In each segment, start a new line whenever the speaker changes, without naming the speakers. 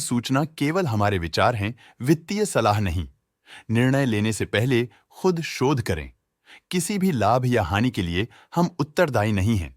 सूचना केवल हमारे विचार हैं, वित्तीय सलाह नहीं। निर्णय लेने से पहले खुद शोध करें। किसी भी लाभ या हानि के लिए हम उत्तरदायी नहीं हैं।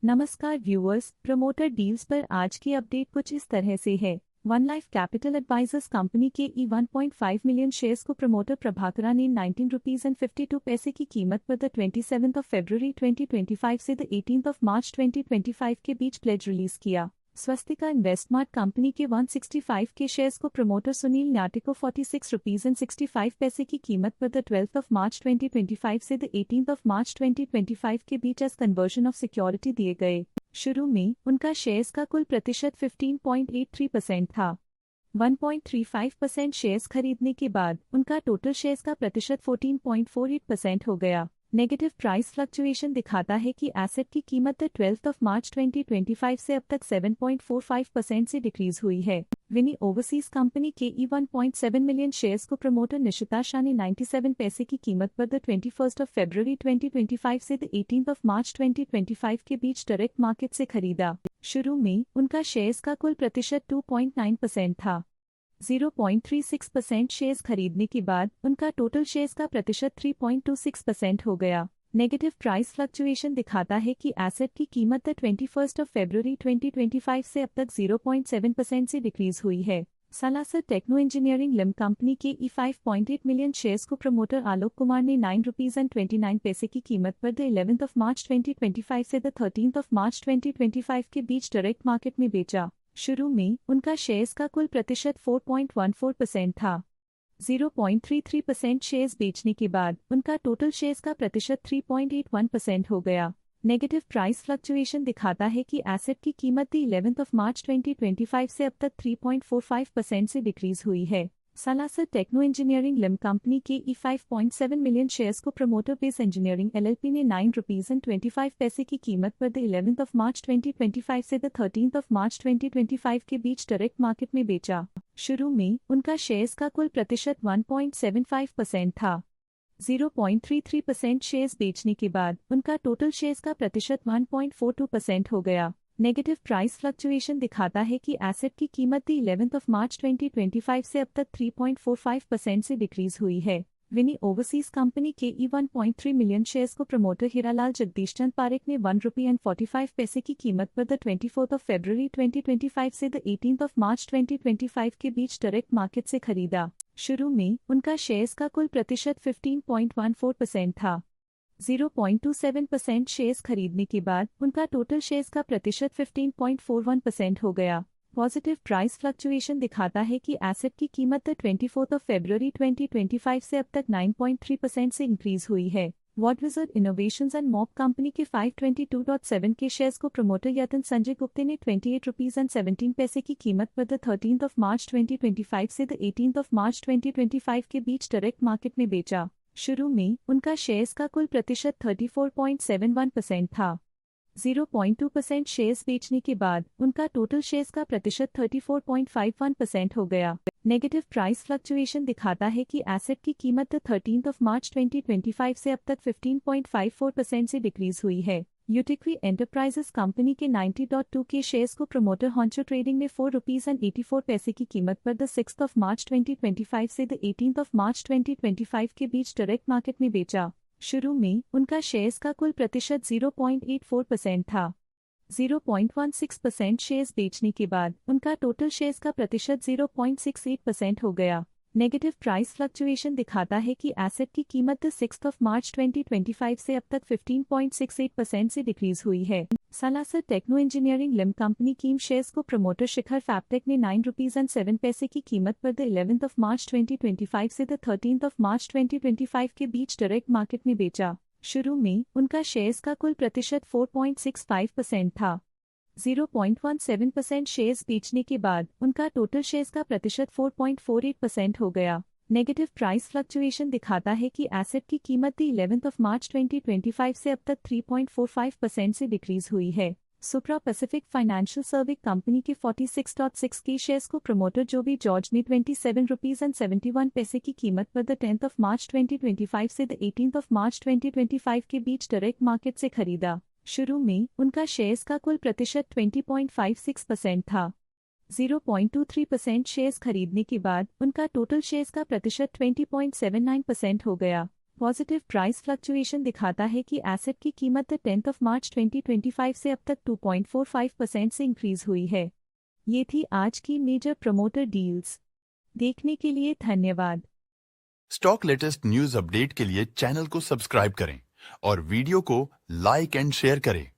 नमस्कार व्यूअर्स, प्रमोटर डील्स पर आज की अपडेट कुछ इस तरह से है। One life capital advisers company के 1.5 मिलियन शेयर्स को प्रमोटर प्रभाकरा ने 19 रुपीज एंड 52 पैसे की कीमत पर द 27 फरवरी 2025 से द 18 मार्च 2025 के बीच प्लेज रिलीज किया। स्वस्तिका इन्वेस्टमार्ट कंपनी के 165 के शेयर्स को प्रमोटर सुनील न्याटे को 46 रुपीज एंड 65 पैसे की कीमत पर द 12 मार्च 2025 से द 18 मार्च 2025 के बीच एज कन्वर्जन ऑफ सिक्योरिटी दिए गए। शुरू में उनका शेयर्स का कुल प्रतिशत 15.83% था। 1.35% शेयर्स खरीदने के बाद उनका टोटल शेयर्स का प्रतिशत 14.48% हो गया। नेगेटिव प्राइस फ्लक्चुएशन दिखाता है कि एसेट की कीमत 12 मार्च 2025 से अब तक 7.45% से डिक्रीज हुई है। विनी ओवरसीज कंपनी के 1.7 मिलियन शेयर्स को प्रमोटर निशिता शाह ने 97 पैसे की कीमत पर द 21 फरवरी 2025 से द 18 मार्च 2025 के बीच डायरेक्ट मार्केट से खरीदा। शुरू में उनका शेयर्स का कुल प्रतिशत 2.9% था। 0.36% शेयर्स खरीदने के बाद उनका टोटल शेयर्स का प्रतिशत 3.26% हो गया। नेगेटिव प्राइस फ्लक्चुएशन दिखाता है कि एसेट की कीमत 21 फरवरी 2025 से अब तक 0.7% से डिक्रीज हुई है। सालासर टेक्नो इंजीनियरिंग लिम कंपनी के 5.8 मिलियन शेयर्स को प्रमोटर आलोक कुमार ने 9 रुपीज एंड 29 पैसे की कीमत पर द 11 मार्च 2025 से द 13 मार्च 2025 के बीच डायरेक्ट मार्केट में बेचा। शुरू में उनका शेयर्स का कुल प्रतिशत 4.14% था। 0.33% शेयर्स बेचने के बाद उनका टोटल शेयर्स का प्रतिशत 3.81% हो गया। नेगेटिव प्राइस फ्लक्चुएशन दिखाता है कि एसेट की कीमत 11 मार्च 2025 से अब तक 3.45% से डिक्रीज हुई है। सालासर टेक्नो इंजीनियरिंग लिम कंपनी के 5.7 मिलियन शेयर्स को प्रमोटर बेस इंजीनियरिंग एलएलपी ने 9 रुपीज एंड 25 पैसे की कीमत पर द 11 मार्च 2025 से द 13 मार्च 2025 के बीच डायरेक्ट मार्केट में बेचा। शुरू में उनका शेयर्स का कुल प्रतिशत 1.75% था। 0.33% शेयर्स बेचने के बाद उनका टोटल शेयर्स का प्रतिशत 1.42% हो गया। नेगेटिव प्राइस फ्लक्चुएशन दिखाता है कि एसेट की कीमत 11 मार्च 2025 से अब तक 3.45% से डिक्रीज हुई है। विनी ओवरसीज कंपनी के 1.3 मिलियन शेयर्स को प्रमोटर हीरालाल जगदीशचंद पारेख ने 1 रुपये एंड 45 पैसे की कीमत पर द 24 फरवरी 2025 से द 18 मार्च 2025 के बीच डायरेक्ट मार्केट से खरीदा। शुरू में उनका शेयर्स का कुल प्रतिशत 15.14% था। 0.27% शेयर्स खरीदने के बाद उनका टोटल शेयर्स का प्रतिशत 15.41% हो गया। पॉजिटिव प्राइस फ्लक्चुएशन दिखाता है कि एसेट की कीमत 24 फरवरी 2025 से अब तक 9.3% से इंक्रीज हुई है। वॉटविजर्ड इनोवेशंस एंड मॉप कंपनी के 522.7 के शेयर्स को प्रमोटर यतन संजय गुप्ते ने 28 रुपीज एंड 17 पैसे की कीमत पर द 13 मार्च 2025 से द 18 मार्च 2025 के बीच डायरेक्ट मार्केट में बेचा। शुरू में उनका शेयर्स का कुल प्रतिशत 34.71% था। 0.2% शेयर्स बेचने के बाद उनका टोटल शेयर्स का प्रतिशत 34.51% हो गया। नेगेटिव प्राइस फ्लक्चुएशन दिखाता है कि एसेट की कीमत 13 मार्च 2025 से अब तक 15.54% से डिक्रीज हुई है। यूटिक्वी एंटरप्राइजेस कंपनी के 90.2 के शेयर्स को प्रमोटर हॉन्चो ट्रेडिंग ने 4 रुपीज एंड 84 पैसे की कीमत पर द 6 मार्च 2025 से द 18 मार्च 2025 के बीच डायरेक्ट मार्केट में बेचा। शुरू में उनका शेयर्स का कुल प्रतिशत 0.84% था। 0.16% शेयर्स बेचने के बाद उनका टोटल शेयर्स का प्रतिशत 0.68% हो गया। नेगेटिव प्राइस फ्लक्चुएशन दिखाता है कि एसेट की कीमत 6 मार्च 2025 से अब तक 15.68% से डिक्रीज हुई है। सालासर टेक्नो इंजीनियरिंग लिम कंपनी कीम शेयर्स को प्रमोटर शिखर फैब्टेक ने 9 रुपीज एंड 7 पैसे की कीमत पर द 11 मार्च 2025 से द 13 मार्च 2025 के बीच डायरेक्ट मार्केट में बेचा। शुरू में उनका शेयर्स का कुल प्रतिशत 4.65% था। 0.17% शेयर्स बेचने के बाद उनका टोटल शेयर्स का प्रतिशत 4.48% हो गया। नेगेटिव प्राइस फ्लक्चुएशन दिखाता है कि एसेट की कीमत 11 मार्च 2025 से अब तक 3.45% से डिक्रीज हुई है। सुप्रा पैसिफिक फाइनेंशियल सर्विस कंपनी के 46.6 के शेयर्स को प्रमोटर जोबी जॉर्ज ने 27 रुपीज एंड 71 पैसे की कीमत पर द 10 मार्च 2025 से द 18 मार्च 2025 के बीच डायरेक्ट मार्केट से खरीदा। शुरू में उनका शेयर्स का कुल प्रतिशत 20.56% था। 0.23% शेयर्स खरीदने के बाद उनका टोटल शेयर्स का प्रतिशत 20.79% हो गया। पॉजिटिव प्राइस फ्लक्चुएशन दिखाता है कि एसेट की कीमत 10 मार्च 2025 से अब तक 2.45% से इंक्रीज हुई है। ये थी आज की मेजर प्रमोटर डील्स। देखने के लिए धन्यवाद।
स्टॉक लेटेस्ट न्यूज अपडेट के लिए चैनल को सब्सक्राइब करें और वीडियो को लाइक एंड शेयर करें।